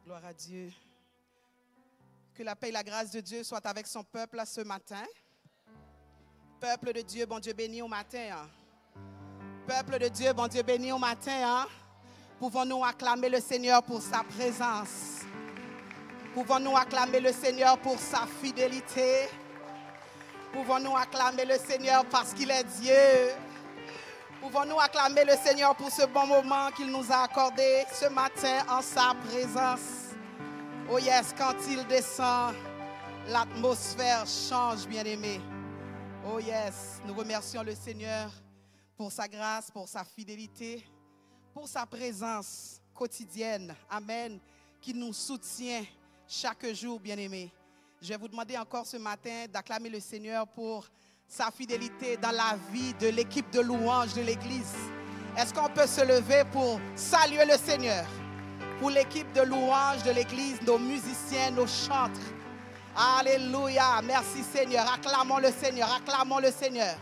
Gloire à Dieu. Que la paix et la grâce de Dieu soient avec son peuple ce matin. Peuple de Dieu, bon Dieu béni au matin. Hein. Peuple de Dieu, bon Dieu béni au matin. Hein. Pouvons-nous acclamer le Seigneur pour sa présence? Pouvons-nous acclamer le Seigneur pour sa fidélité? Pouvons-nous acclamer le Seigneur parce qu'il est Dieu? Pouvons-nous acclamer le Seigneur pour ce bon moment qu'il nous a accordé ce matin en sa présence? Oh yes, quand il descend, l'atmosphère change, bien-aimé. Oh yes, nous remercions le Seigneur pour sa grâce, pour sa fidélité, pour sa présence quotidienne. Amen. Qui nous soutient chaque jour, bien-aimé. Je vais vous demander encore ce matin d'acclamer le Seigneur pour sa fidélité dans la vie de l'équipe de louange de l'Église. Est-ce qu'on peut se lever pour saluer le Seigneur? Pour l'équipe de louange de l'Église, nos musiciens, nos chantres. Alléluia. Merci Seigneur. Acclamons le Seigneur. Acclamons le Seigneur.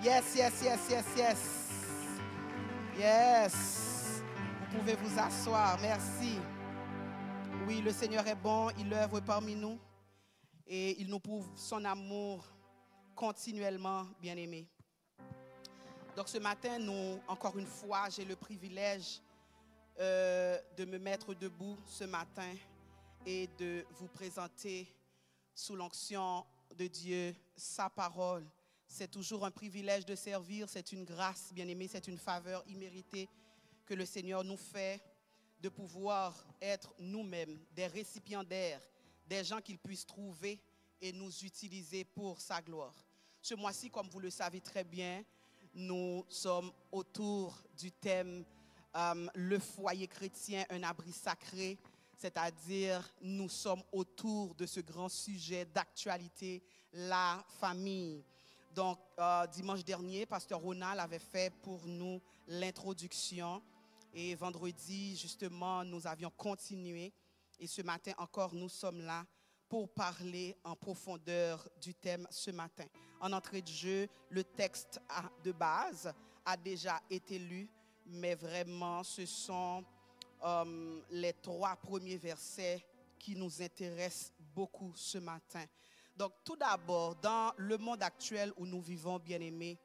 Yes, yes, yes, yes, yes. Yes. Vous pouvez vous asseoir. Merci. Oui, le Seigneur est bon. Il œuvre parmi nous. Et il nous prouve son amour continuellement, bien-aimés. Donc ce matin, encore une fois, j'ai le privilège de me mettre debout ce matin et de vous présenter sous l'onction de Dieu sa parole. C'est toujours un privilège de servir, c'est une grâce, bien-aimés, c'est une faveur imméritée que le Seigneur nous fait de pouvoir être nous-mêmes des récipiendaires, des gens qu'il puisse trouver et nous utiliser pour sa gloire. Ce mois-ci, comme vous le savez très bien, nous sommes autour du thème le foyer chrétien, un abri sacré, c'est-à-dire nous sommes autour de ce grand sujet d'actualité, la famille. Donc, dimanche dernier, Pasteur Ronald avait fait pour nous l'introduction et vendredi, justement, nous avions continué et ce matin encore, nous sommes là pour parler en profondeur du thème ce matin. En entrée de jeu, le texte de base a déjà été lu, mais vraiment, ce sont les 3 premiers versets qui nous intéressent beaucoup ce matin. Donc, tout d'abord, dans le monde actuel où nous vivons, bien-aimés,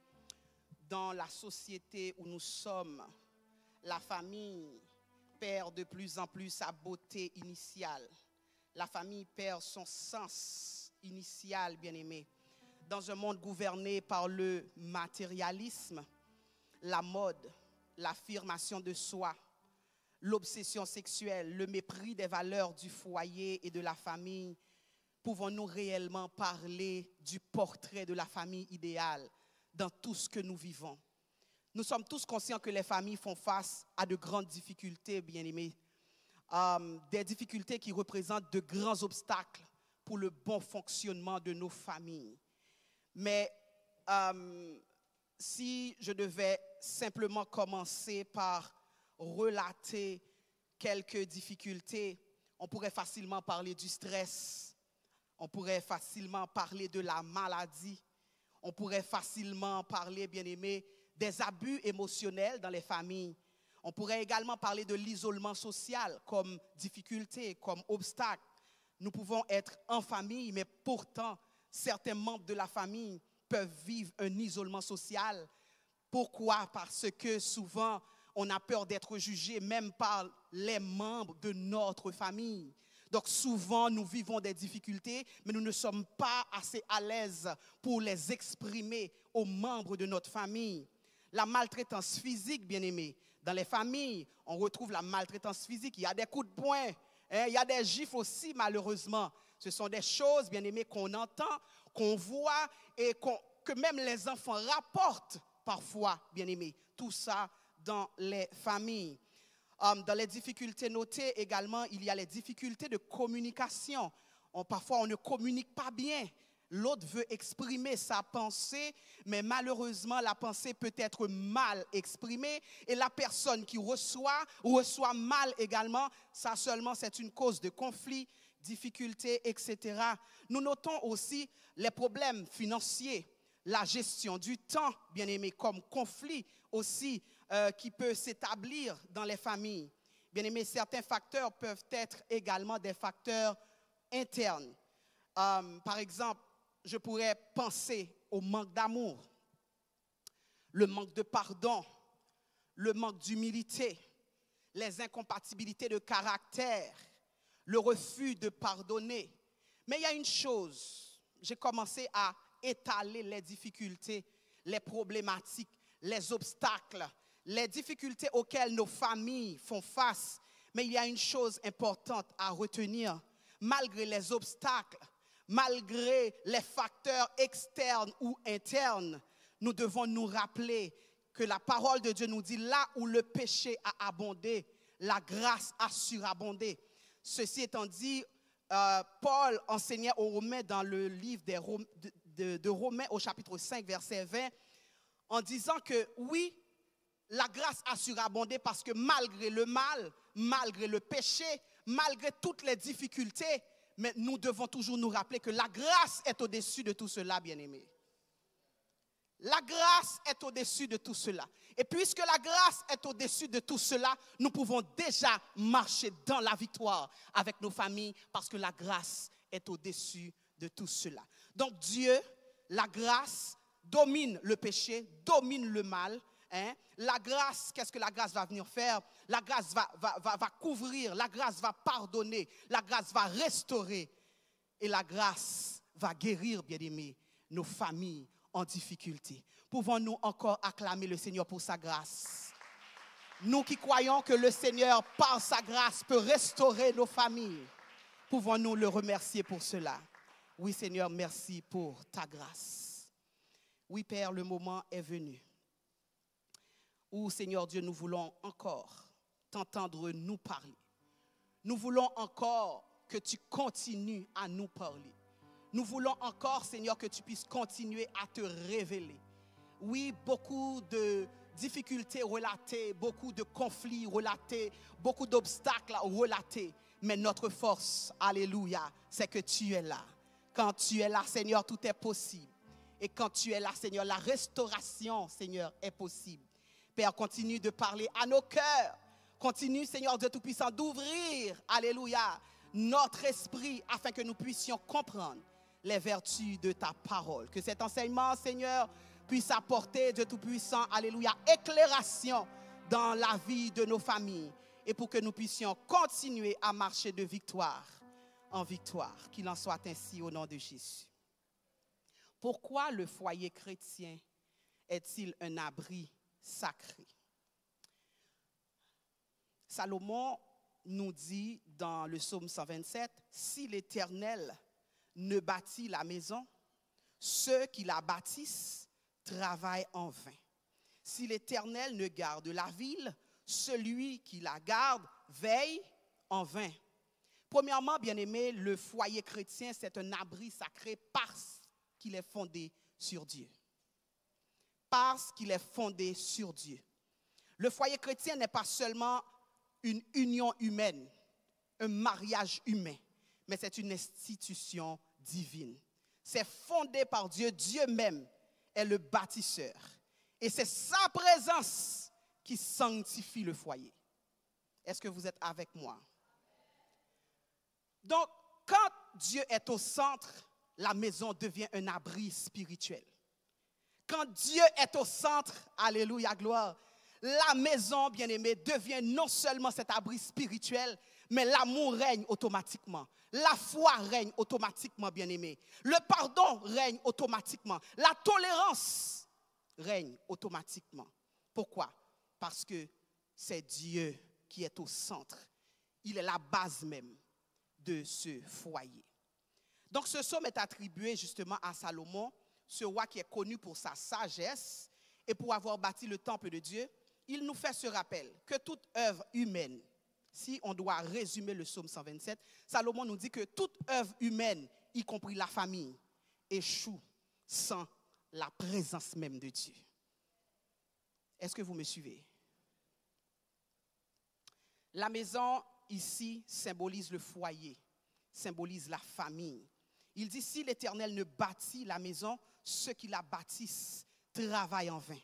dans la société où nous sommes, la famille perd de plus en plus sa beauté initiale. La famille perd son sens initial, bien-aimé. Dans un monde gouverné par le matérialisme, la mode, l'affirmation de soi, l'obsession sexuelle, le mépris des valeurs du foyer et de la famille, pouvons-nous réellement parler du portrait de la famille idéale dans tout ce que nous vivons? Nous sommes tous conscients que les familles font face à de grandes difficultés, bien-aimés. Des difficultés qui représentent de grands obstacles pour le bon fonctionnement de nos familles. Mais si je devais simplement commencer par relater quelques difficultés, on pourrait facilement parler du stress, on pourrait facilement parler de la maladie, on pourrait facilement parler, bien aimé, des abus émotionnels dans les familles. On pourrait également parler de l'isolement social comme difficulté, comme obstacle. Nous pouvons être en famille, mais pourtant, certains membres de la famille peuvent vivre un isolement social. Pourquoi? Parce que souvent, on a peur d'être jugé même par les membres de notre famille. Donc souvent, nous vivons des difficultés, mais nous ne sommes pas assez à l'aise pour les exprimer aux membres de notre famille. La maltraitance physique, bien aimé. Dans les familles, on retrouve la maltraitance physique. Il y a des coups de poing, hein, il y a des gifles aussi, malheureusement. Ce sont des choses, bien aimé, qu'on entend, qu'on voit et que même les enfants rapportent parfois, bien aimé. Tout ça dans les familles. Dans les difficultés notées également, il y a les difficultés de communication. Parfois, on ne communique pas bien. L'autre veut exprimer sa pensée, mais malheureusement, la pensée peut être mal exprimée. Et la personne qui reçoit mal également. Ça seulement, c'est une cause de conflit, difficultés, etc. Nous notons aussi les problèmes financiers, la gestion du temps, bien aimé, comme conflit aussi qui peut s'établir dans les familles. Bien aimé, certains facteurs peuvent être également des facteurs internes. Par exemple, je pourrais penser au manque d'amour, le manque de pardon, le manque d'humilité, les incompatibilités de caractère, le refus de pardonner. Mais il y a une chose, j'ai commencé à étaler les difficultés, les problématiques, les obstacles, les difficultés auxquelles nos familles font face. Mais il y a une chose importante à retenir. Malgré les obstacles, malgré les facteurs externes ou internes, nous devons nous rappeler que la parole de Dieu nous dit là où le péché a abondé, la grâce a surabondé. Ceci étant dit, Paul enseignait aux Romains dans le livre de Romains au chapitre 5, verset 20, en disant que oui, la grâce a surabondé parce que malgré le mal, malgré le péché, malgré toutes les difficultés, mais nous devons toujours nous rappeler que la grâce est au-dessus de tout cela, bien-aimés. La grâce est au-dessus de tout cela. Et puisque la grâce est au-dessus de tout cela, nous pouvons déjà marcher dans la victoire avec nos familles parce que la grâce est au-dessus de tout cela. Donc Dieu, la grâce, domine le péché, domine le mal. La grâce, qu'est-ce que la grâce va venir faire? La grâce va couvrir, la grâce va pardonner, la grâce va restaurer. Et la grâce va guérir, bien-aimés, nos familles en difficulté. Pouvons-nous encore acclamer le Seigneur pour sa grâce? Nous qui croyons que le Seigneur, par sa grâce, peut restaurer nos familles, pouvons-nous le remercier pour cela? Oui, Seigneur, merci pour ta grâce. Oui, Père, le moment est venu où, Seigneur Dieu, nous voulons encore t'entendre nous parler. Nous voulons encore que tu continues à nous parler. Nous voulons encore, Seigneur, que tu puisses continuer à te révéler. Oui, beaucoup de difficultés relatées, beaucoup de conflits relatés, beaucoup d'obstacles relatés. Mais notre force, alléluia, c'est que tu es là. Quand tu es là, Seigneur, tout est possible. Et quand tu es là, Seigneur, la restauration, Seigneur, est possible. Père, continue de parler à nos cœurs. Continue, Seigneur Dieu Tout-Puissant, d'ouvrir, alléluia, notre esprit afin que nous puissions comprendre les vertus de ta parole. Que cet enseignement, Seigneur, puisse apporter, Dieu Tout-Puissant, alléluia, éclairation dans la vie de nos familles et pour que nous puissions continuer à marcher de victoire en victoire. Qu'il en soit ainsi au nom de Jésus. Pourquoi le foyer chrétien est-il un abri sacré? Salomon nous dit dans le psaume 127, « Si l'Éternel ne bâtit la maison, ceux qui la bâtissent travaillent en vain. Si l'Éternel ne garde la ville, celui qui la garde veille en vain. » Premièrement, bien-aimé, le foyer chrétien, c'est un abri sacré parce qu'il est fondé sur Dieu. Parce qu'il est fondé sur Dieu. Le foyer chrétien n'est pas seulement une union humaine, un mariage humain, mais c'est une institution divine. C'est fondé par Dieu. Dieu même est le bâtisseur. Et c'est sa présence qui sanctifie le foyer. Est-ce que vous êtes avec moi? Donc, quand Dieu est au centre, la maison devient un abri spirituel. Quand Dieu est au centre, alléluia, gloire, la maison, bien-aimée, devient non seulement cet abri spirituel, mais l'amour règne automatiquement. La foi règne automatiquement, bien-aimé. Le pardon règne automatiquement. La tolérance règne automatiquement. Pourquoi? Parce que c'est Dieu qui est au centre. Il est la base même de ce foyer. Donc ce psaume est attribué justement à Salomon, ce roi qui est connu pour sa sagesse et pour avoir bâti le temple de Dieu. Il nous fait ce rappel que toute œuvre humaine, si on doit résumer le psaume 127, Salomon nous dit que toute œuvre humaine, y compris la famille, échoue sans la présence même de Dieu. Est-ce que vous me suivez? La maison ici symbolise le foyer, symbolise la famille. Il dit, si l'Éternel ne bâtit la maison, ceux qui la bâtissent travaillent en vain.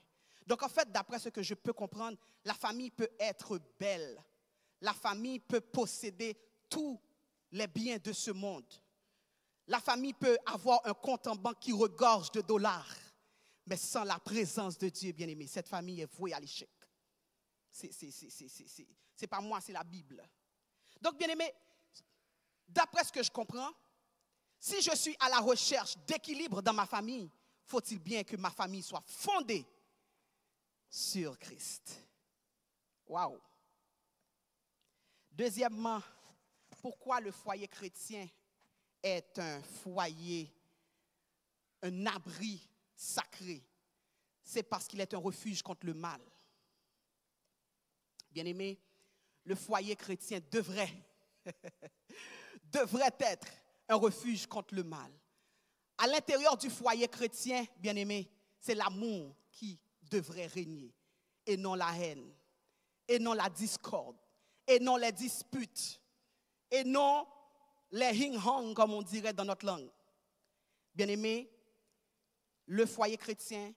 Donc en fait, d'après ce que je peux comprendre, la famille peut être belle, La famille peut posséder tous les biens de ce monde. La famille peut avoir un compte en banque qui regorge de dollars. Mais sans la présence de Dieu, bien-aimé, cette famille est vouée à l'échec. C'est pas moi, c'est la Bible. Donc, bien-aimé, d'après ce que je comprends, si je suis à la recherche d'équilibre dans ma famille, faut-il bien que ma famille soit fondée sur Christ. Waouh! Deuxièmement, pourquoi le foyer chrétien est un foyer, un abri sacré? C'est parce qu'il est un refuge contre le mal. Bien-aimé, le foyer chrétien devrait être un refuge contre le mal. À l'intérieur du foyer chrétien, bien-aimé, c'est l'amour qui devrait régner et non la haine, et non la discorde, et non les disputes, et non les hing-hong, comme on dirait dans notre langue. Bien-aimé, le foyer chrétien,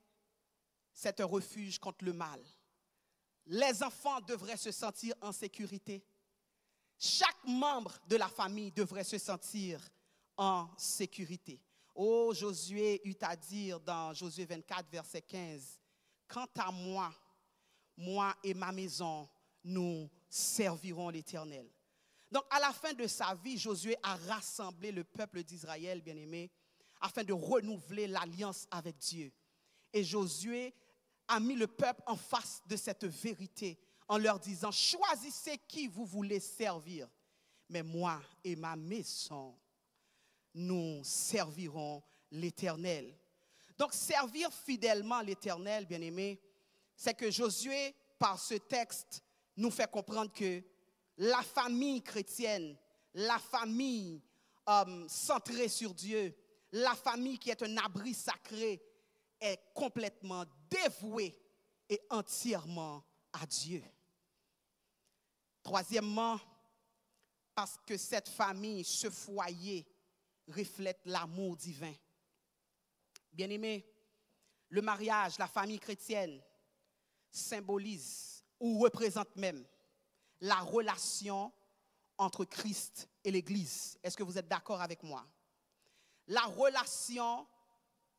c'est un refuge contre le mal. Les enfants devraient se sentir en sécurité. Chaque membre de la famille devrait se sentir en sécurité. Oh, Josué eut à dire dans Josué 24, verset 15, « Quant à moi, moi et ma maison, nous servirons l'Éternel. » Donc, à la fin de sa vie, Josué a rassemblé le peuple d'Israël, bien-aimé, afin de renouveler l'alliance avec Dieu. Et Josué a mis le peuple en face de cette vérité en leur disant, « Choisissez qui vous voulez servir, mais moi et ma maison, nous servirons l'Éternel. » Donc, servir fidèlement l'Éternel, bien-aimé, c'est que Josué, par ce texte, nous fait comprendre que la famille chrétienne, la famille centrée sur Dieu, la famille qui est un abri sacré, est complètement dévouée et entièrement à Dieu. Troisièmement, parce que cette famille, ce foyer, reflète l'amour divin. Bien-aimé, le mariage, la famille chrétienne, symbolise ou représente même la relation entre Christ et l'Église. Est-ce que vous êtes d'accord avec moi? La relation,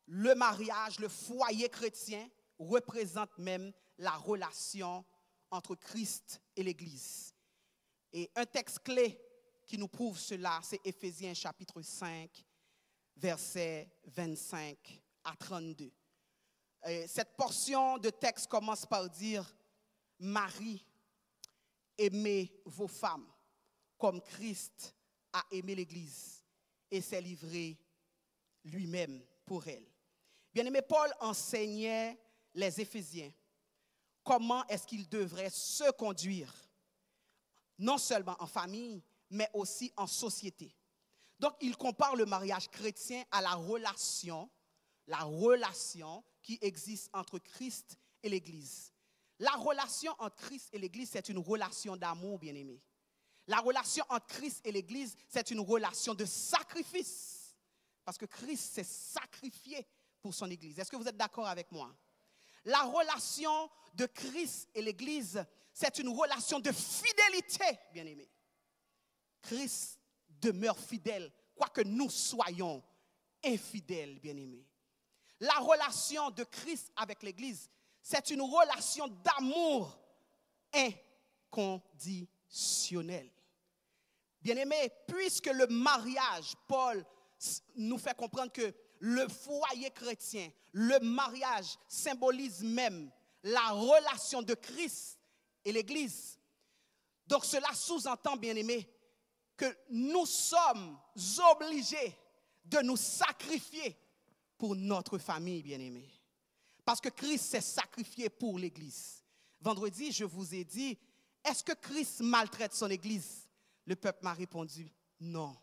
le mariage, le foyer chrétien représente même la relation entre Christ et l'Église. Et un texte clé qui nous prouve cela, c'est Éphésiens chapitre 5, versets 25 à 32. Cette portion de texte commence par dire « Marie, aimez vos femmes comme Christ a aimé l'Église et s'est livré lui-même pour elle. » Bien-aimé, Paul enseignait les Éphésiens comment est-ce qu'ils devraient se conduire, non seulement en famille, mais aussi en société. Donc, il compare le mariage chrétien à la relation qui existe entre Christ et l'Église. La relation entre Christ et l'Église, c'est une relation d'amour, bien-aimé. La relation entre Christ et l'Église, c'est une relation de sacrifice. Parce que Christ s'est sacrifié pour son Église. Est-ce que vous êtes d'accord avec moi? La relation de Christ et l'Église, c'est une relation de fidélité, bien-aimé. Christ demeure fidèle, quoique nous soyons infidèles, bien-aimés. La relation de Christ avec l'Église, c'est une relation d'amour inconditionnel. Bien-aimés, puisque le mariage, Paul nous fait comprendre que le foyer chrétien, le mariage symbolise même la relation de Christ et l'Église. Donc cela sous-entend, bien-aimés, que nous sommes obligés de nous sacrifier pour notre famille, bien-aimée. Parce que Christ s'est sacrifié pour l'Église. Vendredi, je vous ai dit, est-ce que Christ maltraite son Église? Le peuple m'a répondu, non.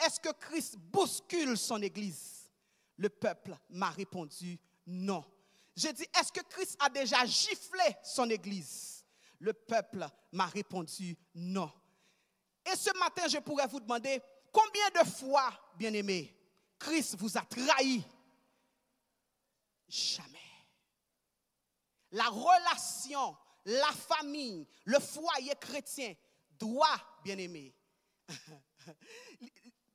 Est-ce que Christ bouscule son Église? Le peuple m'a répondu, non. J'ai dit, est-ce que Christ a déjà giflé son Église? Le peuple m'a répondu, non. Et ce matin, je pourrais vous demander, combien de fois, bien-aimés, Christ vous a trahi? Jamais. La relation, la famille, le foyer chrétien doit, bien-aimé,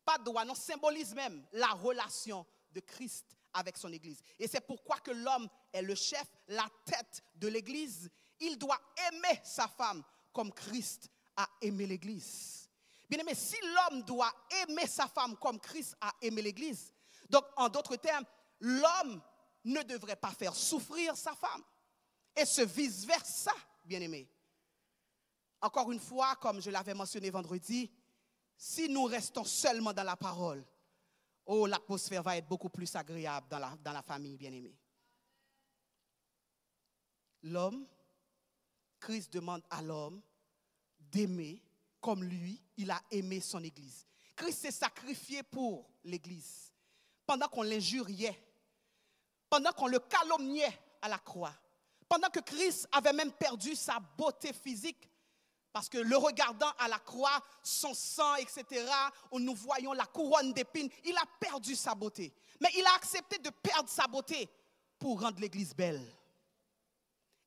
pas doit, non, symbolise même la relation de Christ avec son Église. Et c'est pourquoi que l'homme est le chef, la tête de l'Église. Il doit aimer sa femme comme Christ a aimé l'Église. Bien-aimé, si l'homme doit aimer sa femme comme Christ a aimé l'Église, donc en d'autres termes, l'homme ne devrait pas faire souffrir sa femme. Et ce vice-versa, bien-aimé. Encore une fois, comme je l'avais mentionné vendredi, si nous restons seulement dans la parole, oh, l'atmosphère va être beaucoup plus agréable dans la famille, bien-aimée. L'homme, Christ demande à l'homme d'aimer comme lui, il a aimé son Église. Christ s'est sacrifié pour l'Église. Pendant qu'on l'injuriait, pendant qu'on le calomniait à la croix, pendant que Christ avait même perdu sa beauté physique, parce que le regardant à la croix, son sang, etc., où nous voyons la couronne d'épines, il a perdu sa beauté. Mais il a accepté de perdre sa beauté pour rendre l'Église belle.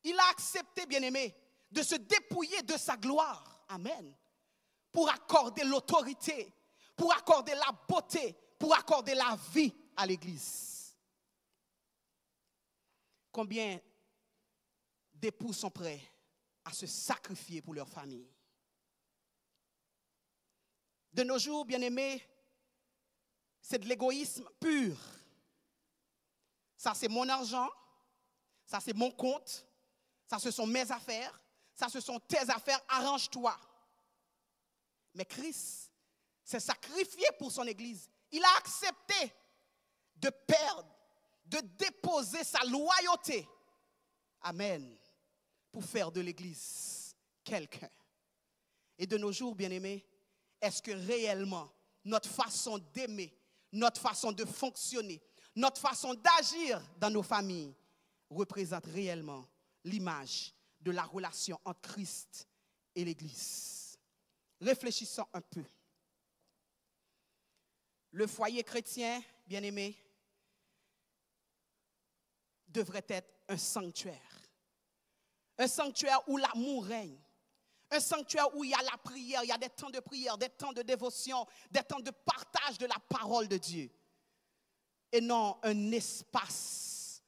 Il a accepté, bien-aimé, de se dépouiller de sa gloire. Amen. Pour accorder l'autorité, pour accorder la beauté, pour accorder la vie à l'Église. Combien d'époux sont prêts à se sacrifier pour leur famille? De nos jours, bien-aimés, c'est de l'égoïsme pur. Ça, c'est mon argent. Ça, c'est mon compte. Ça, ce sont mes affaires. Ça, ce sont tes affaires. Arrange-toi. Mais Christ s'est sacrifié pour son Église. Il a accepté de perdre, de déposer sa loyauté. Amen. Pour faire de l'Église quelqu'un. Et de nos jours, bien-aimés, est-ce que réellement notre façon d'aimer, notre façon de fonctionner, notre façon d'agir dans nos familles représente réellement l'image de la relation entre Christ et l'Église? Réfléchissons un peu. Le foyer chrétien, bien-aimé, devrait être un sanctuaire. Un sanctuaire où l'amour règne. Un sanctuaire où il y a la prière, il y a des temps de prière, des temps de dévotion, des temps de partage de la parole de Dieu. Et non un espace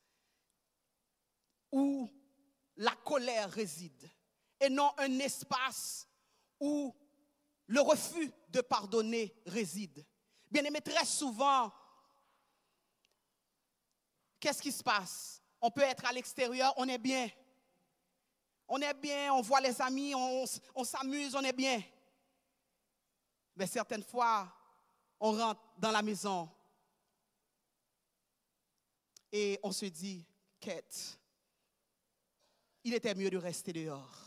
où la colère réside. Et non un espace où le refus de pardonner réside. Bien-aimé, très souvent, qu'est-ce qui se passe? On peut être à l'extérieur, on est bien. On est bien, on voit les amis, on s'amuse, on est bien. Mais certaines fois, on rentre dans la maison et on se dit, quête, il était mieux de rester dehors.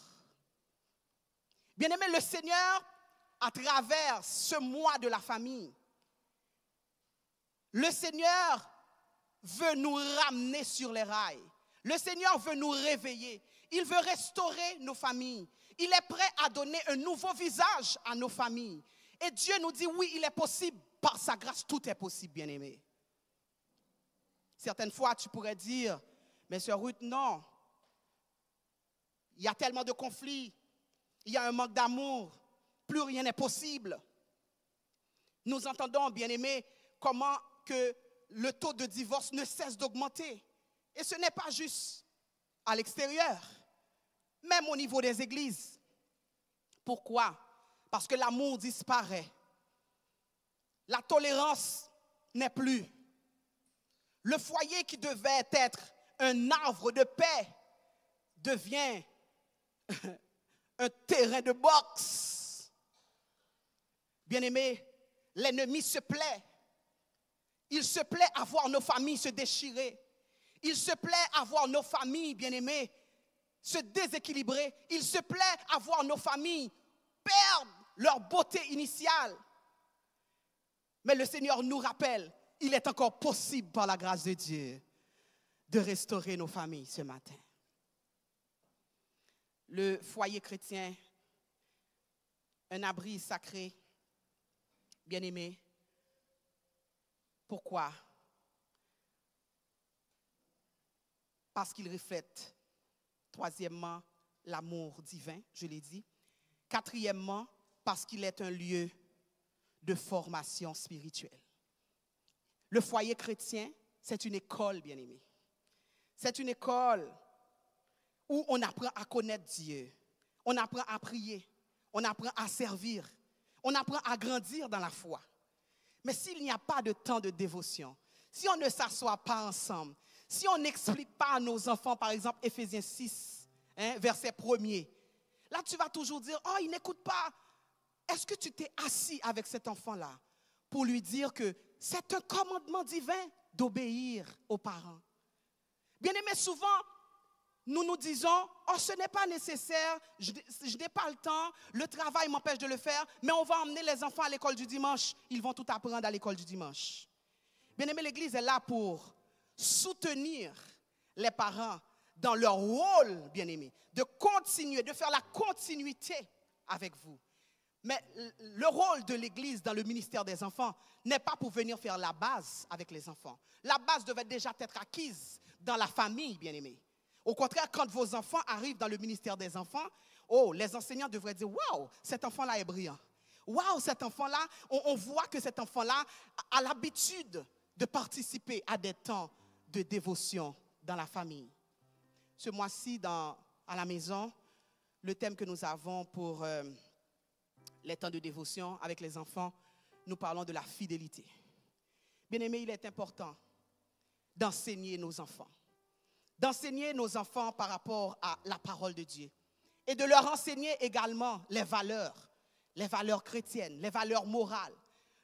Bien-aimé, le Seigneur, à travers ce mois de la famille, le Seigneur veut nous ramener sur les rails. Le Seigneur veut nous réveiller. Il veut restaurer nos familles. Il est prêt à donner un nouveau visage à nos familles. Et Dieu nous dit, oui, il est possible. Par sa grâce, tout est possible, bien-aimé. Certaines fois, tu pourrais dire, mais sœur Ruth, non. Il y a tellement de conflits. Il y a un manque d'amour. Plus rien n'est possible. Nous entendons, bien-aimé, comment que le taux de divorce ne cesse d'augmenter. Et ce n'est pas juste à l'extérieur, même au niveau des églises. Pourquoi? Parce que l'amour disparaît. La tolérance n'est plus. Le foyer qui devait être un arbre de paix devient un terrain de boxe. Bien-aimé, l'ennemi se plaît. Il se plaît à voir nos familles se déchirer. Il se plaît à voir nos familles, bien-aimées, se déséquilibrer. Il se plaît à voir nos familles perdre leur beauté initiale. Mais le Seigneur nous rappelle, il est encore possible par la grâce de Dieu de restaurer nos familles ce matin. Le foyer chrétien, un abri sacré, bien-aimé. Pourquoi? Parce qu'il reflète, troisièmement, l'amour divin, je l'ai dit. Quatrièmement, parce qu'il est un lieu de formation spirituelle. Le foyer chrétien, c'est une école, bien-aimés. C'est une école où on apprend à connaître Dieu. On apprend à prier. On apprend à servir. On apprend à grandir dans la foi. Mais s'il n'y a pas de temps de dévotion, si on ne s'assoit pas ensemble, si on n'explique pas à nos enfants, par exemple, Éphésiens 6, verset 1er, là tu vas toujours dire, oh, il n'écoute pas. Est-ce que tu t'es assis avec cet enfant-là pour lui dire que c'est un commandement divin d'obéir aux parents? Bien aimé, souvent, nous nous disons, oh, ce n'est pas nécessaire, je n'ai pas le temps, le travail m'empêche de le faire, mais on va emmener les enfants à l'école du dimanche, ils vont tout apprendre à l'école du dimanche. Bien aimé, l'Église est là pour soutenir les parents dans leur rôle, bien aimé, de continuer, de faire la continuité avec vous. Mais le rôle de l'Église dans le ministère des enfants n'est pas pour venir faire la base avec les enfants. La base devait déjà être acquise dans la famille, bien aimé. Au contraire, quand vos enfants arrivent dans le ministère des enfants, oh, les enseignants devraient dire, waouh, cet enfant-là est brillant. Waouh, cet enfant-là, on voit que cet enfant-là a l'habitude de participer à des temps de dévotion dans la famille. Ce mois-ci, à la maison, le thème que nous avons pour les temps de dévotion avec les enfants, nous parlons de la fidélité. Bien aimé, il est important d'enseigner nos enfants. D'enseigner nos enfants par rapport à la parole de Dieu. Et de leur enseigner également les valeurs chrétiennes, les valeurs morales.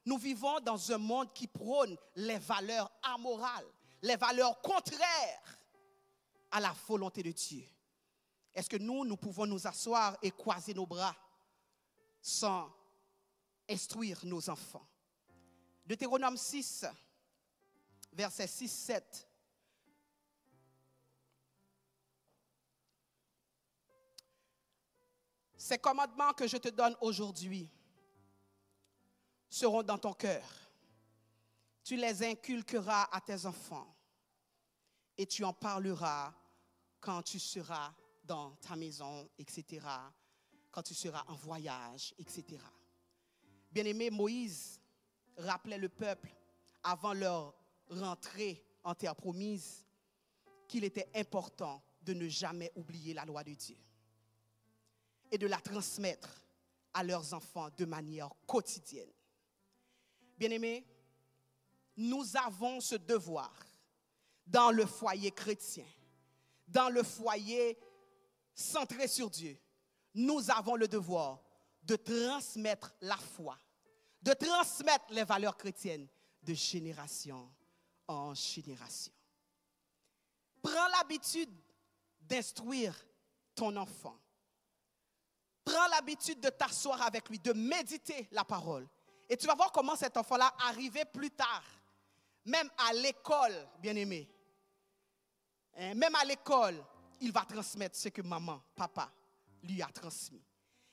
Nous vivons dans un monde qui prône les valeurs amorales, les valeurs contraires à la volonté de Dieu. Est-ce que nous pouvons nous asseoir et croiser nos bras sans instruire nos enfants? Deutéronome 6, versets 6-7. Ces commandements que je te donne aujourd'hui seront dans ton cœur. Tu les inculqueras à tes enfants et tu en parleras quand tu seras dans ta maison, etc., quand tu seras en voyage, etc. Bien-aimé, Moïse rappelait le peuple avant leur rentrée en terre promise qu'il était important de ne jamais oublier la loi de Dieu et de la transmettre à leurs enfants de manière quotidienne. Bien-aimés, nous avons ce devoir dans le foyer chrétien, dans le foyer centré sur Dieu. Nous avons le devoir de transmettre la foi, de transmettre les valeurs chrétiennes de génération en génération. Prends l'habitude d'instruire ton enfant. Prends l'habitude de t'asseoir avec lui, de méditer la parole. Et tu vas voir comment cet enfant-là, arrivé plus tard, même à l'école, bien-aimé, même à l'école, il va transmettre ce que maman, papa lui a transmis.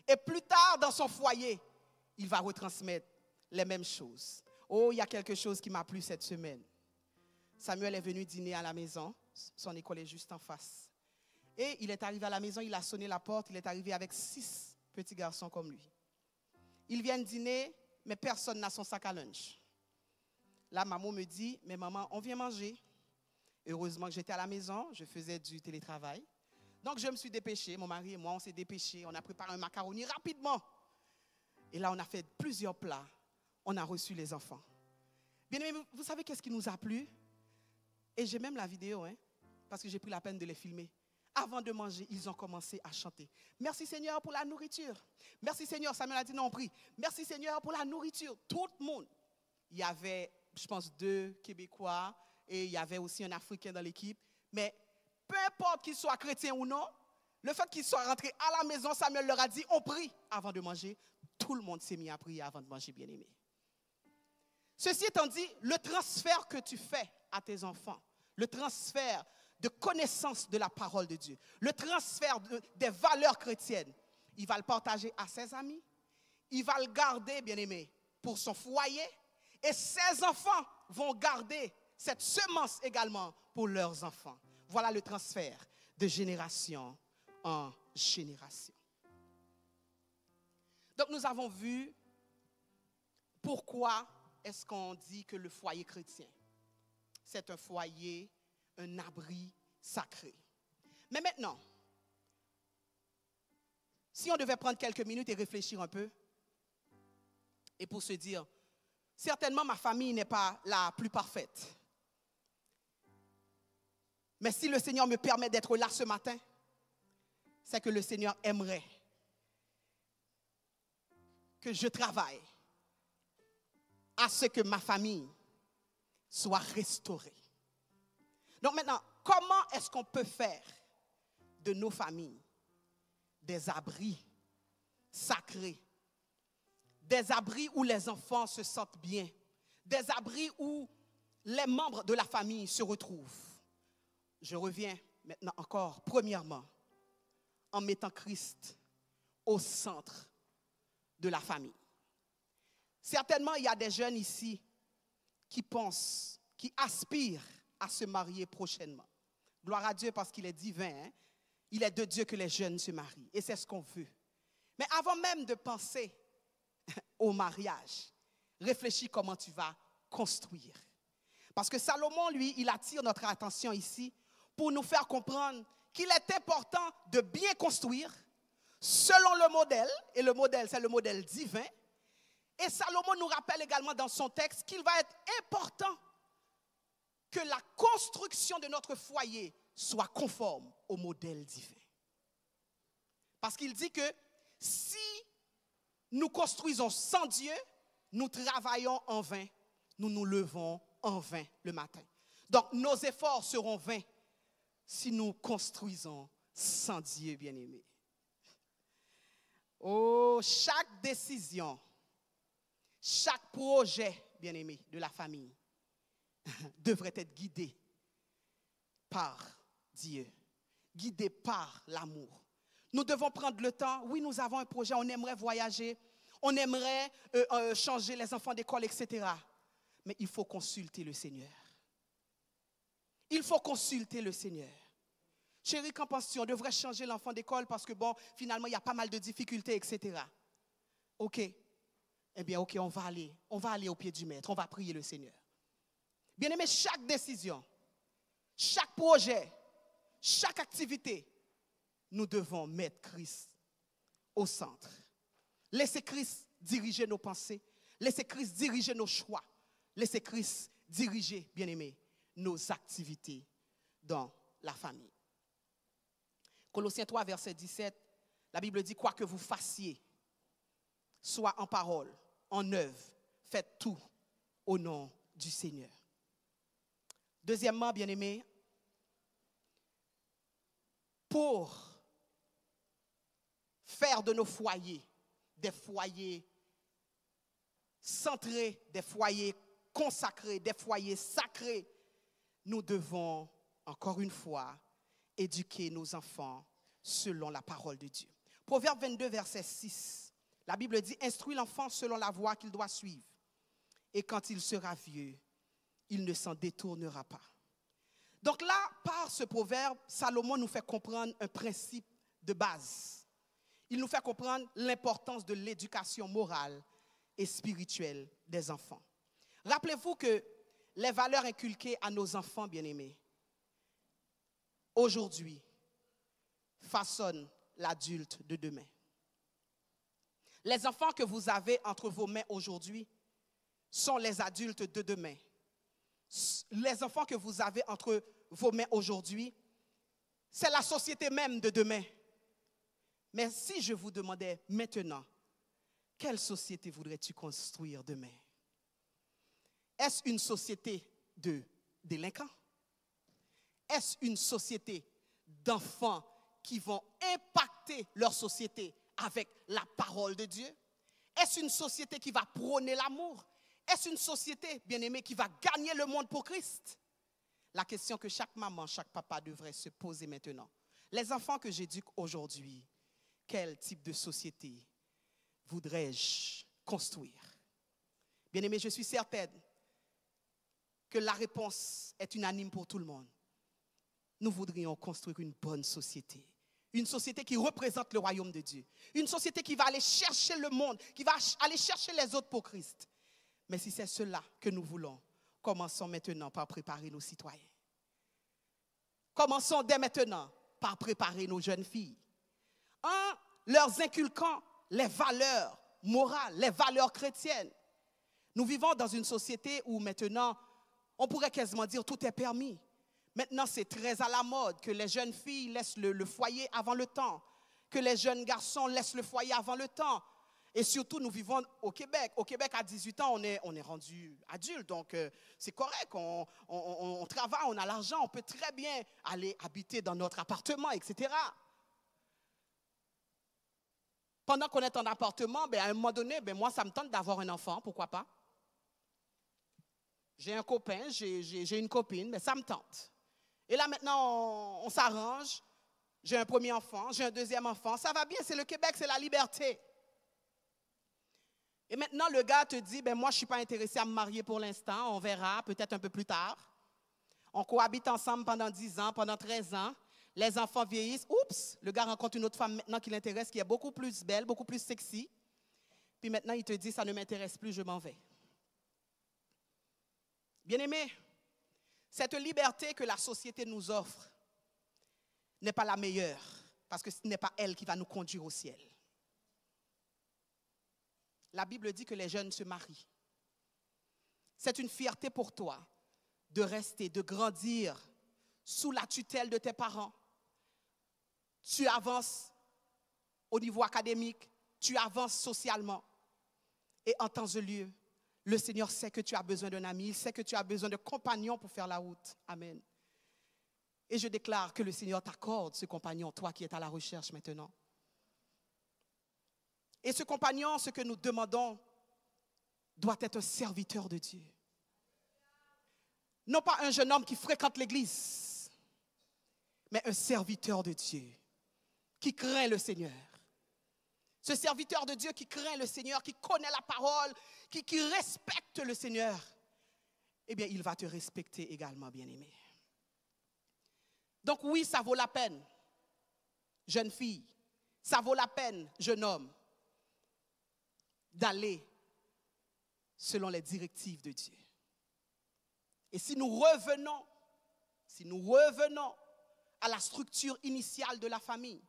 Et plus tard, dans son foyer, il va retransmettre les mêmes choses. Oh, il y a quelque chose qui m'a plu cette semaine. Samuel est venu dîner à la maison. Son école est juste en face. Et il est arrivé à la maison, il a sonné la porte. Il est arrivé avec 6 petits garçons comme lui. Ils viennent dîner, mais personne n'a son sac à lunch. Là, maman me dit, mais maman, on vient manger. Heureusement que j'étais à la maison, je faisais du télétravail. Donc, je me suis dépêchée, mon mari et moi, on s'est dépêchés. On a préparé un macaroni rapidement. Et là, on a fait plusieurs plats. On a reçu les enfants. Bien aimé, vous savez qu'est-ce qui nous a plu? Et j'ai même la vidéo, parce que j'ai pris la peine de les filmer. Avant de manger, ils ont commencé à chanter. Merci Seigneur pour la nourriture. Merci Seigneur, Samuel a dit non, on prie. Merci Seigneur pour la nourriture. Tout le monde. Il y avait, je pense, 2 Québécois et il y avait aussi un Africain dans l'équipe. Mais peu importe qu'ils soient chrétiens ou non, le fait qu'ils soient rentrés à la maison, Samuel leur a dit, on prie avant de manger. Tout le monde s'est mis à prier avant de manger, bien aimé. Ceci étant dit, le transfert que tu fais à tes enfants, le transfert de connaissance de la parole de Dieu, le transfert des valeurs chrétiennes, il va le partager à ses amis, il va le garder, bien aimé, pour son foyer, et ses enfants vont garder cette semence également pour leurs enfants. Voilà le transfert de génération en génération. Donc nous avons vu pourquoi est-ce qu'on dit que le foyer chrétien, c'est un foyer, un abri sacré. Mais maintenant, si on devait prendre quelques minutes et réfléchir un peu, et pour se dire, certainement ma famille n'est pas la plus parfaite. Mais si le Seigneur me permet d'être là ce matin, c'est que le Seigneur aimerait que je travaille à ce que ma famille soit restaurée. Donc maintenant, comment est-ce qu'on peut faire de nos familles des abris sacrés, des abris où les enfants se sentent bien, des abris où les membres de la famille se retrouvent? Je reviens maintenant encore, premièrement, en mettant Christ au centre de la famille. Certainement, il y a des jeunes ici qui pensent, qui aspirent à se marier prochainement. Gloire à Dieu parce qu'il est divin, hein? Il est de Dieu que les jeunes se marient et c'est ce qu'on veut. Mais avant même de penser au mariage, réfléchis comment tu vas construire. Parce que Salomon, lui, il attire notre attention ici pour nous faire comprendre qu'il est important de bien construire selon le modèle, et le modèle, c'est le modèle divin. Et Salomon nous rappelle également dans son texte qu'il va être important que la construction de notre foyer soit conforme au modèle divin. Parce qu'il dit que si nous construisons sans Dieu, nous travaillons en vain, nous nous levons en vain le matin. Donc nos efforts seront vains si nous construisons sans Dieu, bien-aimés. Oh, chaque décision, chaque projet, bien-aimé, de la famille devrait être guidé par Dieu, guidé par l'amour. Nous devons prendre le temps. Oui, nous avons un projet, on aimerait voyager, on aimerait changer les enfants d'école, etc. Mais il faut consulter le Seigneur. Il faut consulter le Seigneur. Chérie, qu'en penses-tu? On devrait changer l'enfant d'école parce que, bon, finalement, il y a pas mal de difficultés, etc. OK. Eh bien, OK, on va aller au pied du maître, on va prier le Seigneur. Bien aimé, chaque décision, chaque projet, chaque activité, nous devons mettre Christ au centre. Laissez Christ diriger nos pensées, laissez Christ diriger nos choix, laissez Christ diriger, bien aimé, nos activités dans la famille. Colossiens 3, verset 17, la Bible dit, quoi que vous fassiez, soit en parole, en œuvre, faites tout au nom du Seigneur. Deuxièmement, bien-aimés, pour faire de nos foyers des foyers centrés, des foyers consacrés, des foyers sacrés, nous devons, encore une fois, éduquer nos enfants selon la parole de Dieu. Proverbe 22, verset 6, la Bible dit, instruis l'enfant selon la voie qu'il doit suivre. Et quand il sera vieux, il ne s'en détournera pas. Donc là, par ce proverbe, Salomon nous fait comprendre un principe de base. Il nous fait comprendre l'importance de l'éducation morale et spirituelle des enfants. Rappelez-vous que les valeurs inculquées à nos enfants bien-aimés, aujourd'hui, façonnent l'adulte de demain. Les enfants que vous avez entre vos mains aujourd'hui sont les adultes de demain. Les enfants que vous avez entre vos mains aujourd'hui, c'est la société même de demain. Mais si je vous demandais maintenant, quelle société voudrais-tu construire demain? Est-ce une société de délinquants? Est-ce une société d'enfants qui vont impacter leur société avec la parole de Dieu? Est-ce une société qui va prôner l'amour? Est-ce une société, bien-aimée, qui va gagner le monde pour Christ? La question que chaque maman, chaque papa devrait se poser maintenant. Les enfants que j'éduque aujourd'hui, quel type de société voudrais-je construire? Bien-aimé, je suis certaine que la réponse est unanime pour tout le monde. Nous voudrions construire une bonne société, Une société qui représente le royaume de Dieu. Une société qui va aller chercher le monde, qui va aller chercher les autres pour Christ. Mais si c'est cela que nous voulons, commençons maintenant par préparer nos citoyens. Commençons dès maintenant par préparer nos jeunes filles. En leur inculquant les valeurs morales, les valeurs chrétiennes. Nous vivons dans une société où maintenant, on pourrait quasiment dire tout est permis. Maintenant, c'est très à la mode que les jeunes filles laissent le foyer avant le temps, que les jeunes garçons laissent le foyer avant le temps. Et surtout, nous vivons au Québec. Au Québec, à 18 ans, on est rendu adulte, donc c'est correct. On travaille, on a l'argent, on peut très bien aller habiter dans notre appartement, etc. Pendant qu'on est en appartement, à un moment donné, moi, ça me tente d'avoir un enfant, pourquoi pas? J'ai un copain, j'ai une copine, mais ça me tente. Et là, maintenant, on s'arrange. J'ai un premier enfant, j'ai un deuxième enfant. Ça va bien, c'est le Québec, c'est la liberté. Et maintenant, le gars te dit, moi, je ne suis pas intéressé à me marier pour l'instant. On verra, peut-être un peu plus tard. On cohabite ensemble pendant 10 ans, pendant 13 ans. Les enfants vieillissent. Oups, le gars rencontre une autre femme maintenant qui l'intéresse, qui est beaucoup plus belle, beaucoup plus sexy. Puis maintenant, il te dit, ça ne m'intéresse plus, je m'en vais. Bien-aimé, cette liberté que la société nous offre n'est pas la meilleure, parce que ce n'est pas elle qui va nous conduire au ciel. La Bible dit que les jeunes se marient. C'est une fierté pour toi de rester, de grandir sous la tutelle de tes parents. Tu avances au niveau académique, tu avances socialement. Et en temps de lieu, le Seigneur sait que tu as besoin d'un ami, il sait que tu as besoin de compagnons pour faire la route. Amen. Et je déclare que le Seigneur t'accorde ce compagnon, toi qui es à la recherche maintenant. Et ce compagnon, ce que nous demandons, doit être un serviteur de Dieu. Non pas un jeune homme qui fréquente l'église, mais un serviteur de Dieu, qui craint le Seigneur. Ce serviteur de Dieu qui craint le Seigneur, qui connaît la parole, qui respecte le Seigneur, eh bien, il va te respecter également, bien-aimé. Donc oui, ça vaut la peine, jeune fille, ça vaut la peine, jeune homme, d'aller selon les directives de Dieu. Et si nous revenons à la structure initiale de la famille,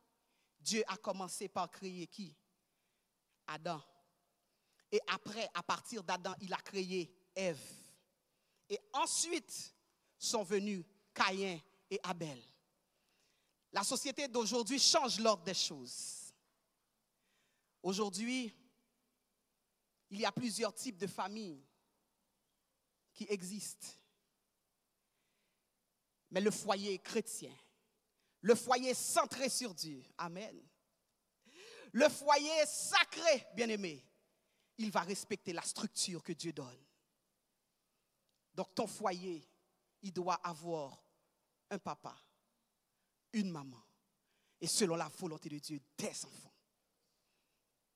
Dieu a commencé par créer qui? Adam. Et après, à partir d'Adam, il a créé Ève. Et ensuite sont venus Caïn et Abel. La société d'aujourd'hui change l'ordre des choses. Aujourd'hui, il y a plusieurs types de familles qui existent. Mais le foyer chrétien, le foyer centré sur Dieu, amen. Le foyer sacré, bien-aimé, il va respecter la structure que Dieu donne. Donc ton foyer, il doit avoir un papa, une maman, et selon la volonté de Dieu, des enfants.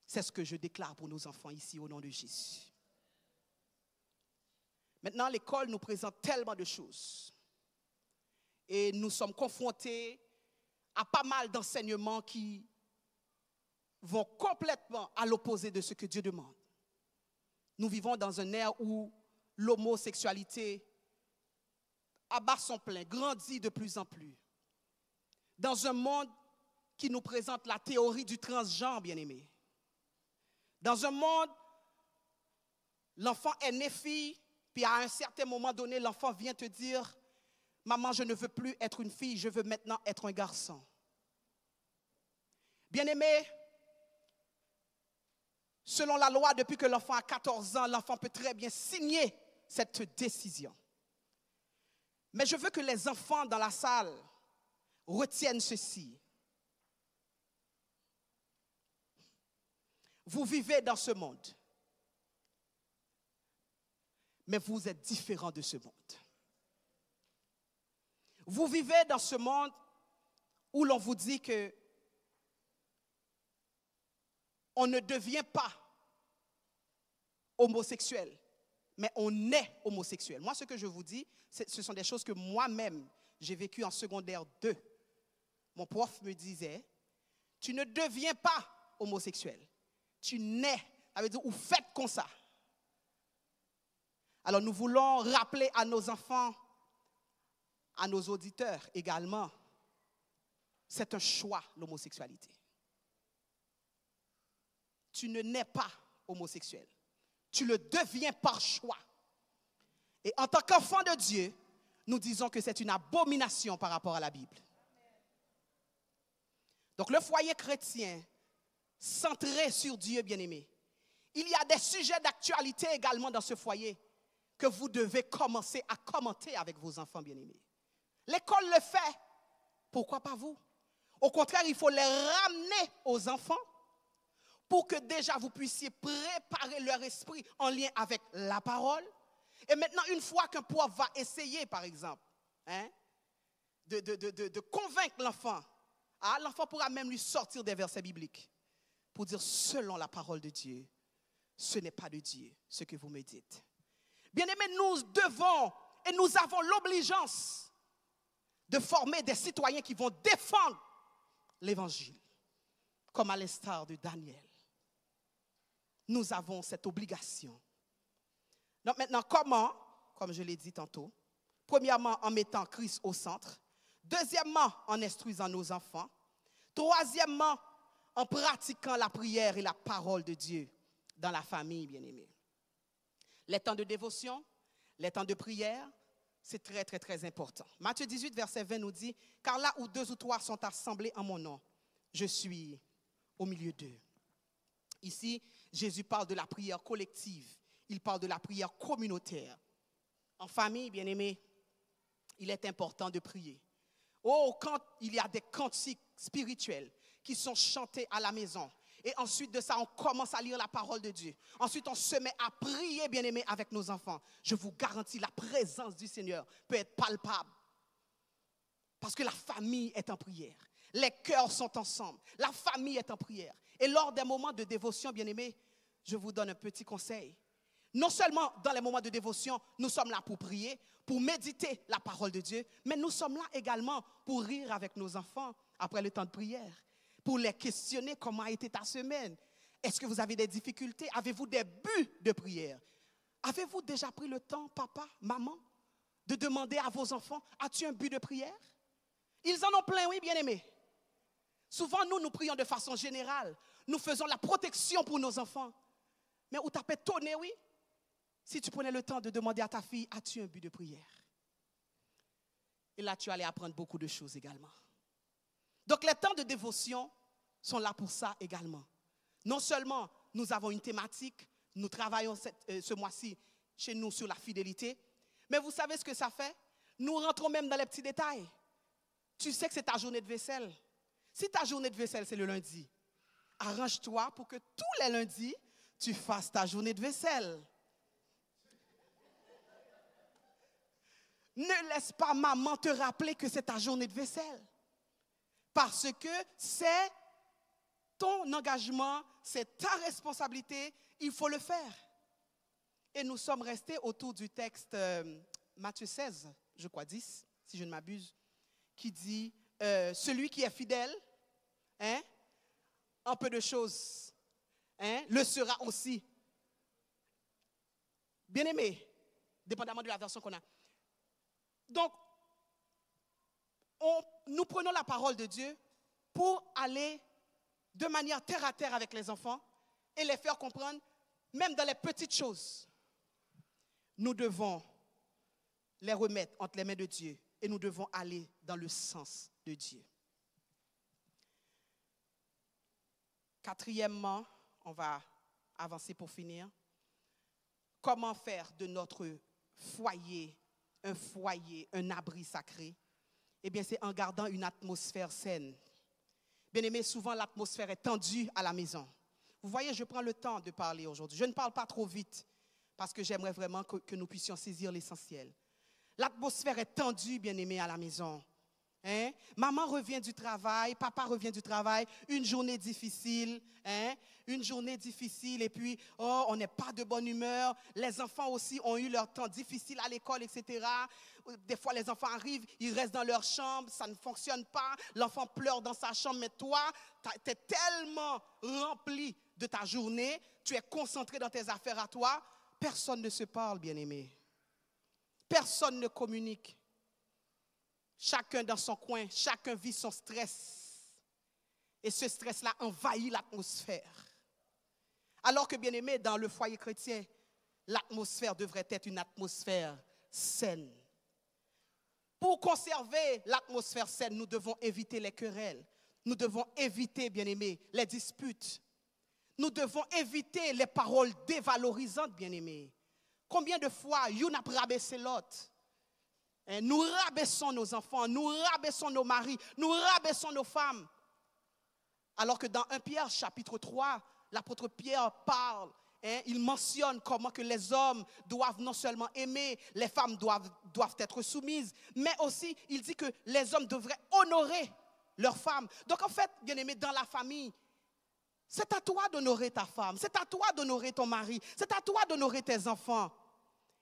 C'est ce que je déclare pour nos enfants ici au nom de Jésus. Maintenant, l'école nous présente tellement de choses. Et nous sommes confrontés à pas mal d'enseignements qui vont complètement à l'opposé de ce que Dieu demande. Nous vivons dans un ère où l'homosexualité abat son plein, grandit de plus en plus. Dans un monde qui nous présente la théorie du transgenre, bien-aimé. Dans un monde, l'enfant est né fille, puis à un certain moment donné, l'enfant vient te dire « Maman, je ne veux plus être une fille, je veux maintenant être un garçon. » Bien-aimé, selon la loi, depuis que l'enfant a 14 ans, l'enfant peut très bien signer cette décision. Mais je veux que les enfants dans la salle retiennent ceci. Vous vivez dans ce monde, mais vous êtes différents de ce monde. Vous vivez dans ce monde où l'on vous dit que on ne devient pas homosexuel, mais on est homosexuel. Moi, ce que je vous dis, ce sont des choses que moi-même, j'ai vécues en secondaire 2. Mon prof me disait, Tu ne deviens pas homosexuel. Tu nais, ça veut dire, ou faites comme ça. Alors nous voulons rappeler à nos enfants, à nos auditeurs également, c'est un choix, l'homosexualité. Tu ne nais pas homosexuel. Tu le deviens par choix. Et en tant qu'enfant de Dieu, nous disons que c'est une abomination par rapport à la Bible. Donc le foyer chrétien, centré sur Dieu bien-aimé, il y a des sujets d'actualité également dans ce foyer que vous devez commencer à commenter avec vos enfants bien-aimés. L'école le fait, pourquoi pas vous? Au contraire, il faut les ramener aux enfants pour que déjà vous puissiez préparer leur esprit en lien avec la parole. Et maintenant, une fois qu'un prof va essayer, par exemple, de convaincre l'enfant, l'enfant pourra même lui sortir des versets bibliques pour dire, selon la parole de Dieu, ce n'est pas de Dieu ce que vous me dites. Bien-aimés, nous devons et nous avons l'obligeance de former des citoyens qui vont défendre l'évangile, comme à l'instar de Daniel. Nous avons cette obligation. Donc maintenant, comment? Comme je l'ai dit tantôt. Premièrement, en mettant Christ au centre. Deuxièmement, en instruisant nos enfants. Troisièmement, en pratiquant la prière et la parole de Dieu dans la famille, bien-aimés. Les temps de dévotion, les temps de prière, c'est très, très, très important. Matthieu 18, verset 20 nous dit, « Car là où 2 ou 3 sont assemblés en mon nom, je suis au milieu d'eux. » Ici, Jésus parle de la prière collective. Il parle de la prière communautaire. En famille, bien-aimés, il est important de prier. Oh, quand il y a des cantiques spirituels qui sont chantés à la maison, et ensuite de ça, on commence à lire la parole de Dieu. Ensuite, on se met à prier, bien-aimés, avec nos enfants. Je vous garantis, la présence du Seigneur peut être palpable. Parce que la famille est en prière. Les cœurs sont ensemble. La famille est en prière. Et lors des moments de dévotion, bien-aimés, je vous donne un petit conseil. Non seulement dans les moments de dévotion, nous sommes là pour prier, pour méditer la parole de Dieu, mais nous sommes là également pour rire avec nos enfants après le temps de prière, pour les questionner comment a été ta semaine. Est-ce que vous avez des difficultés? Avez-vous des buts de prière? Avez-vous déjà pris le temps, papa, maman, de demander à vos enfants, as-tu un but de prière? Ils en ont plein, oui, bien-aimés. Souvent, nous prions de façon générale. Nous faisons la protection pour nos enfants. Mais où t'as pétonné, oui? Si tu prenais le temps de demander à ta fille, as-tu un but de prière? Et là, tu allais apprendre beaucoup de choses également. Donc, les temps de dévotion sont là pour ça également. Non seulement nous avons une thématique, nous travaillons ce mois-ci chez nous sur la fidélité, mais vous savez ce que ça fait? Nous rentrons même dans les petits détails. Tu sais que c'est ta journée de vaisselle. Si ta journée de vaisselle, c'est le lundi, arrange-toi pour que tous les lundis, tu fasses ta journée de vaisselle. Ne laisse pas maman te rappeler que c'est ta journée de vaisselle. Parce que c'est ton engagement, c'est ta responsabilité, il faut le faire. Et nous sommes restés autour du texte Matthieu 16, je crois 10, si je ne m'abuse, qui dit, celui qui est fidèle, en peu de choses, le sera aussi. Bien aimé, dépendamment de la version qu'on a. Donc, nous prenons la parole de Dieu pour aller de manière terre à terre avec les enfants et les faire comprendre, même dans les petites choses. Nous devons les remettre entre les mains de Dieu et nous devons aller dans le sens de Dieu. Quatrièmement, on va avancer pour finir. Comment faire de notre foyer, un abri sacré? Eh bien, c'est en gardant une atmosphère saine. Bien aimé, souvent l'atmosphère est tendue à la maison. Vous voyez, je prends le temps de parler aujourd'hui. Je ne parle pas trop vite parce que j'aimerais vraiment que nous puissions saisir l'essentiel. L'atmosphère est tendue, bien aimé, à la maison. Hein? Maman revient du travail, papa revient du travail, une journée difficile, hein? Une journée difficile et puis, oh, on n'est pas de bonne humeur. Les enfants aussi ont eu leur temps difficile à l'école, etc. Des fois, les enfants arrivent, ils restent dans leur chambre, ça ne fonctionne pas. L'enfant pleure dans sa chambre, mais toi, tu es tellement rempli de ta journée, tu es concentré dans tes affaires à toi, personne ne se parle, bien-aimé. Personne ne communique. Chacun dans son coin, chacun vit son stress. Et ce stress-là envahit l'atmosphère. Alors que, bien aimé, dans le foyer chrétien, l'atmosphère devrait être une atmosphère saine. Pour conserver l'atmosphère saine, nous devons éviter les querelles. Nous devons éviter, bien aimé, les disputes. Nous devons éviter les paroles dévalorisantes, bien aimé. Combien de fois, you n'a pas rabaissé l'autre? Nous rabaissons nos enfants, nous rabaissons nos maris, nous rabaissons nos femmes. Alors que dans 1 Pierre chapitre 3, l'apôtre Pierre parle, il mentionne comment que les hommes doivent non seulement aimer, les femmes doivent être soumises, mais aussi il dit que les hommes devraient honorer leurs femmes. Donc en fait, bien aimé, dans la famille, c'est à toi d'honorer ta femme, c'est à toi d'honorer ton mari, c'est à toi d'honorer tes enfants.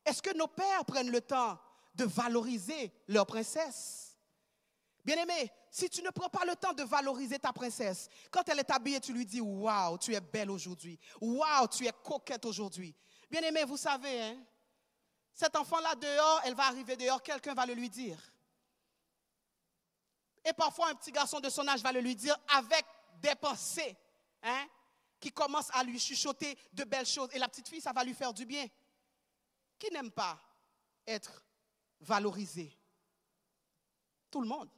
Est-ce que nos pères prennent le temps de valoriser leur princesse? Bien-aimé, si tu ne prends pas le temps de valoriser ta princesse, quand elle est habillée, tu lui dis « Waouh, tu es belle aujourd'hui. Waouh, tu es coquette aujourd'hui. » Bien-aimé, vous savez, hein, cet enfant-là dehors, elle va arriver dehors, quelqu'un va le lui dire. Et parfois, un petit garçon de son âge va le lui dire avec des pensées, hein, qui commencent à lui chuchoter de belles choses. Et la petite fille, ça va lui faire du bien. Qui n'aime pas être valorisé? Tout le monde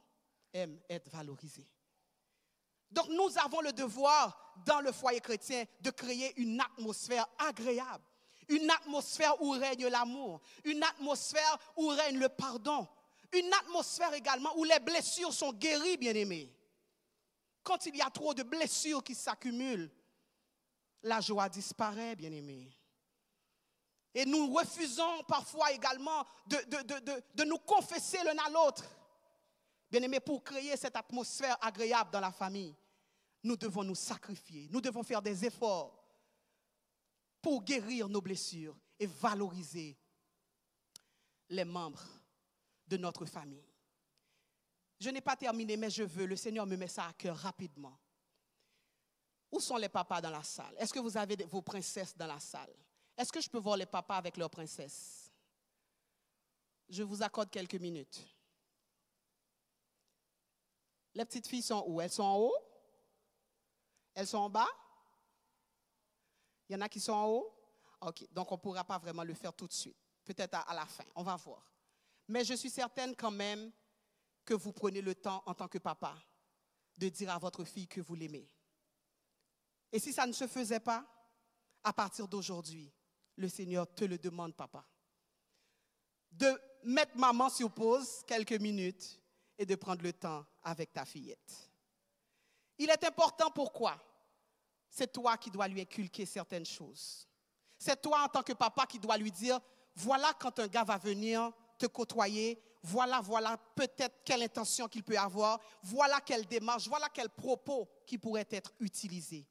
aime être valorisé. Donc nous avons le devoir, dans le foyer chrétien, de créer une atmosphère agréable, une atmosphère où règne l'amour, une atmosphère où règne le pardon, une atmosphère également où les blessures sont guéries, bien-aimés. Quand il y a trop de blessures qui s'accumulent, la joie disparaît, bien-aimés. Et nous refusons parfois également de nous confesser l'un à l'autre. Bien-aimés, pour créer cette atmosphère agréable dans la famille, nous devons nous sacrifier, nous devons faire des efforts pour guérir nos blessures et valoriser les membres de notre famille. Je n'ai pas terminé, mais le Seigneur me met ça à cœur rapidement. Où sont les papas dans la salle? Est-ce que vous avez vos princesses dans la salle? Est-ce que je peux voir les papas avec leurs princesses? Je vous accorde quelques minutes. Les petites filles sont où? Elles sont en haut? Elles sont en bas? Il y en a qui sont en haut? Ok, donc on ne pourra pas vraiment le faire tout de suite. Peut-être à la fin, on va voir. Mais je suis certaine quand même que vous prenez le temps en tant que papa de dire à votre fille que vous l'aimez. Et si ça ne se faisait pas, à partir d'aujourd'hui, le Seigneur te le demande, papa, de mettre maman sur pause quelques minutes et de prendre le temps avec ta fillette. Il est important, pourquoi? C'est toi qui dois lui inculquer certaines choses. C'est toi en tant que papa qui dois lui dire, voilà quand un gars va venir te côtoyer, voilà peut-être quelle intention qu'il peut avoir, voilà quelle démarche, voilà quels propos qui pourraient être utilisés.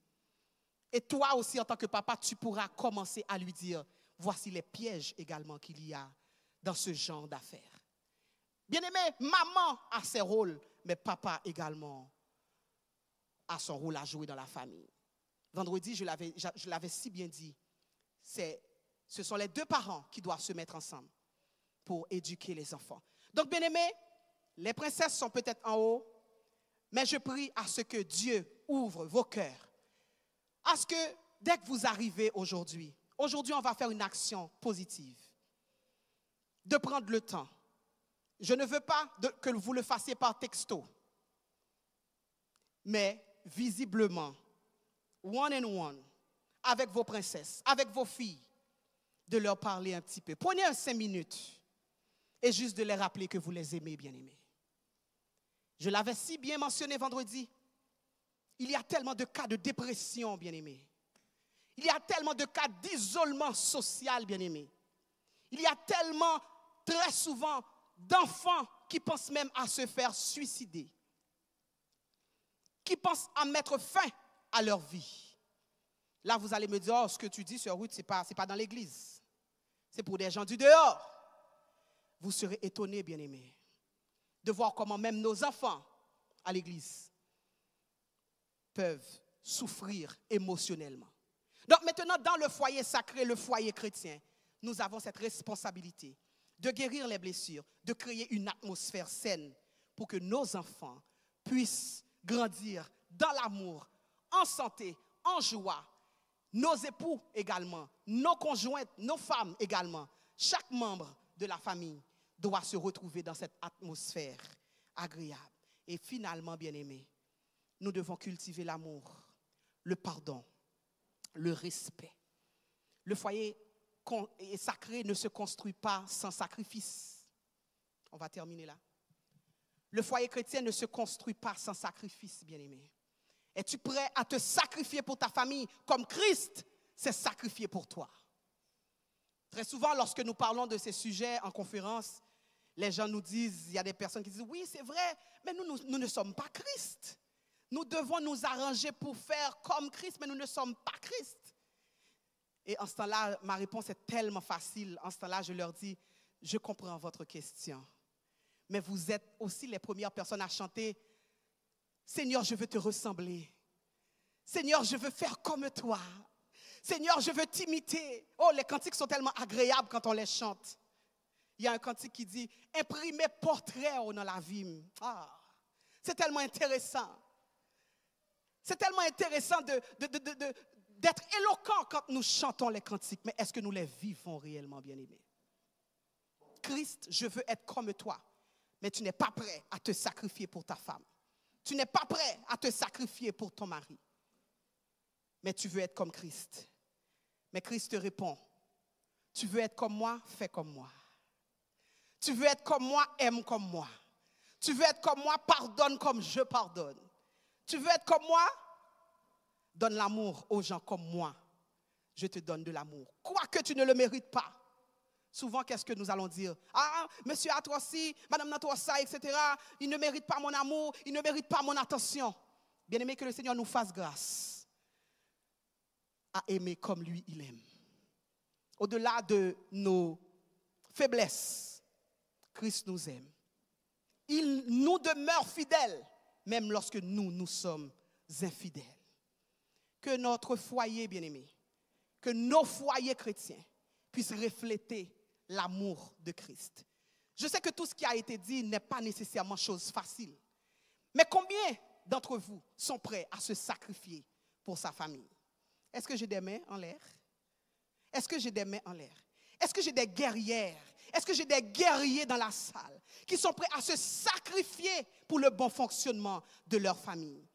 Et toi aussi en tant que papa, tu pourras commencer à lui dire, voici les pièges également qu'il y a dans ce genre d'affaires. Bien-aimé, maman a ses rôles, mais papa également a son rôle à jouer dans la famille. Vendredi, je l'avais si bien dit, ce sont les deux parents qui doivent se mettre ensemble pour éduquer les enfants. Donc, bien-aimé, les princesses sont peut-être en haut, mais je prie à ce que Dieu ouvre vos cœurs. À ce que, dès que vous arrivez aujourd'hui, on va faire une action positive. De prendre le temps. Je ne veux pas que vous le fassiez par texto, mais visiblement, one on one, avec vos princesses, avec vos filles, de leur parler un petit peu. Prenez 5 minutes et juste de les rappeler que vous les aimez, bien-aimés. Je l'avais si bien mentionné vendredi. Il y a tellement de cas de dépression, bien-aimés. Il y a tellement de cas d'isolement social, bien-aimés. Il y a tellement, très souvent, d'enfants qui pensent même à se faire suicider, qui pensent à mettre fin à leur vie. Là, vous allez me dire, oh, ce que tu dis sur Ruth, ce n'est pas dans l'église. C'est pour des gens du dehors. Vous serez étonnés, bien-aimés, de voir comment même nos enfants à l'église peuvent souffrir émotionnellement. Donc maintenant, dans le foyer sacré, le foyer chrétien, nous avons cette responsabilité de guérir les blessures, de créer une atmosphère saine pour que nos enfants puissent grandir dans l'amour, en santé, en joie. Nos époux également, nos conjointes, nos femmes également. Chaque membre de la famille doit se retrouver dans cette atmosphère agréable. Et finalement, bien-aimés, nous devons cultiver l'amour, le pardon, le respect. Le foyer sacré ne se construit pas sans sacrifice. On va terminer là. Le foyer chrétien ne se construit pas sans sacrifice, bien-aimé. Es-tu prêt à te sacrifier pour ta famille comme Christ s'est sacrifié pour toi? Très souvent, lorsque nous parlons de ces sujets en conférence, les gens nous disent, il y a des personnes qui disent, oui, c'est vrai, mais nous ne sommes pas Christ. Nous devons nous arranger pour faire comme Christ, mais nous ne sommes pas Christ. Et en ce temps-là, ma réponse est tellement facile. En ce temps-là, je leur dis, je comprends votre question. Mais vous êtes aussi les premières personnes à chanter, Seigneur, je veux te ressembler. Seigneur, je veux faire comme toi. Seigneur, je veux t'imiter. Oh, les cantiques sont tellement agréables quand on les chante. Il y a un cantique qui dit, imprimer portrait dans la vie. Ah, c'est tellement intéressant. C'est tellement intéressant d'être éloquent quand nous chantons les cantiques. Mais est-ce que nous les vivons réellement, bien-aimés? Christ, je veux être comme toi. Mais tu n'es pas prêt à te sacrifier pour ta femme. Tu n'es pas prêt à te sacrifier pour ton mari. Mais tu veux être comme Christ. Mais Christ te répond, tu veux être comme moi, fais comme moi. Tu veux être comme moi, aime comme moi. Tu veux être comme moi, pardonne comme je pardonne. Tu veux être comme moi, donne l'amour aux gens comme moi. Je te donne de l'amour. Quoique tu ne le mérites pas. Souvent, qu'est-ce que nous allons dire? Ah, monsieur à toi ci, madame à toi ça, etc. Il ne mérite pas mon amour, il ne mérite pas mon attention. Bien-aimé, que le Seigneur nous fasse grâce à aimer comme lui, il aime. Au-delà de nos faiblesses, Christ nous aime. Il nous demeure fidèle, même lorsque nous sommes infidèles. Que notre foyer, bien-aimé, que nos foyers chrétiens puissent refléter l'amour de Christ. Je sais que tout ce qui a été dit n'est pas nécessairement chose facile. Mais combien d'entre vous sont prêts à se sacrifier pour sa famille? Est-ce que j'ai des mains en l'air? Est-ce que j'ai des mains en l'air? Est-ce que j'ai des guerrières? Est-ce que j'ai des guerriers dans la salle qui sont prêts à se sacrifier pour le bon fonctionnement de leur famille?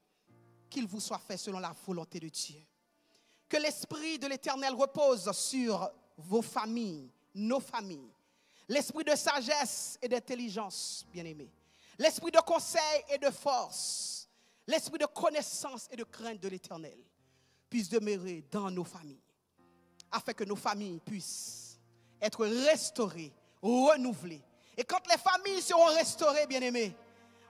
Qu'il vous soit fait selon la volonté de Dieu. Que l'Esprit de l'Éternel repose sur vos familles, nos familles. L'esprit de sagesse et d'intelligence, bien-aimés. L'esprit de conseil et de force. L'esprit de connaissance et de crainte de l'Éternel puisse demeurer dans nos familles. Afin que nos familles puissent être restaurées, renouvelées. Et quand les familles seront restaurées, bien-aimés,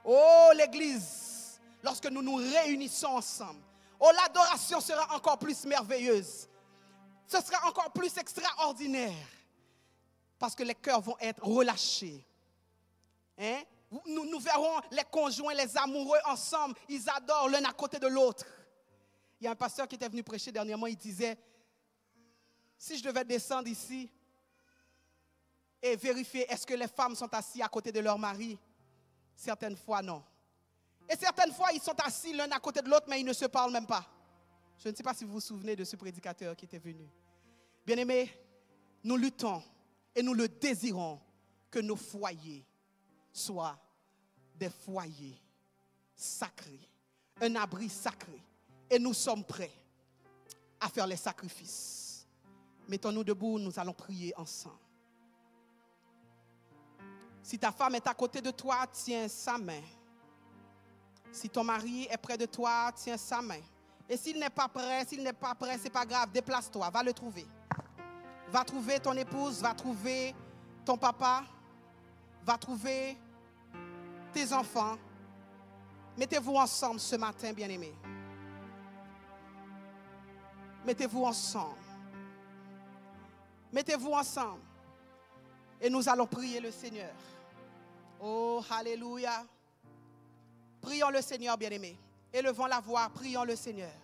oh l'Église, lorsque nous nous réunissons ensemble, oh l'adoration sera encore plus merveilleuse. Ce sera encore plus extraordinaire. Parce que les cœurs vont être relâchés. Hein? Nous verrons les conjoints, les amoureux ensemble. Ils adorent l'un à côté de l'autre. Il y a un pasteur qui était venu prêcher dernièrement. Il disait, si je devais descendre ici et vérifier est-ce que les femmes sont assises à côté de leur mari, certaines fois non. Et certaines fois ils sont assis l'un à côté de l'autre mais ils ne se parlent même pas. Je ne sais pas si vous vous souvenez de ce prédicateur qui était venu. Bien-aimés, nous luttons et nous le désirons que nos foyers soient des foyers sacrés, un abri sacré. Et nous sommes prêts à faire les sacrifices. Mettons-nous debout, nous allons prier ensemble. Si ta femme est à côté de toi, tiens sa main. Si ton mari est près de toi, tiens sa main. Et s'il n'est pas prêt, c'est pas grave, déplace-toi, va le trouver. Va trouver ton épouse, va trouver ton papa, va trouver tes enfants, mettez-vous ensemble ce matin, bien-aimés. Mettez-vous ensemble. Mettez-vous ensemble. Et nous allons prier le Seigneur. Oh, alléluia. Prions le Seigneur, bien-aimés. Élevons la voix, prions le Seigneur.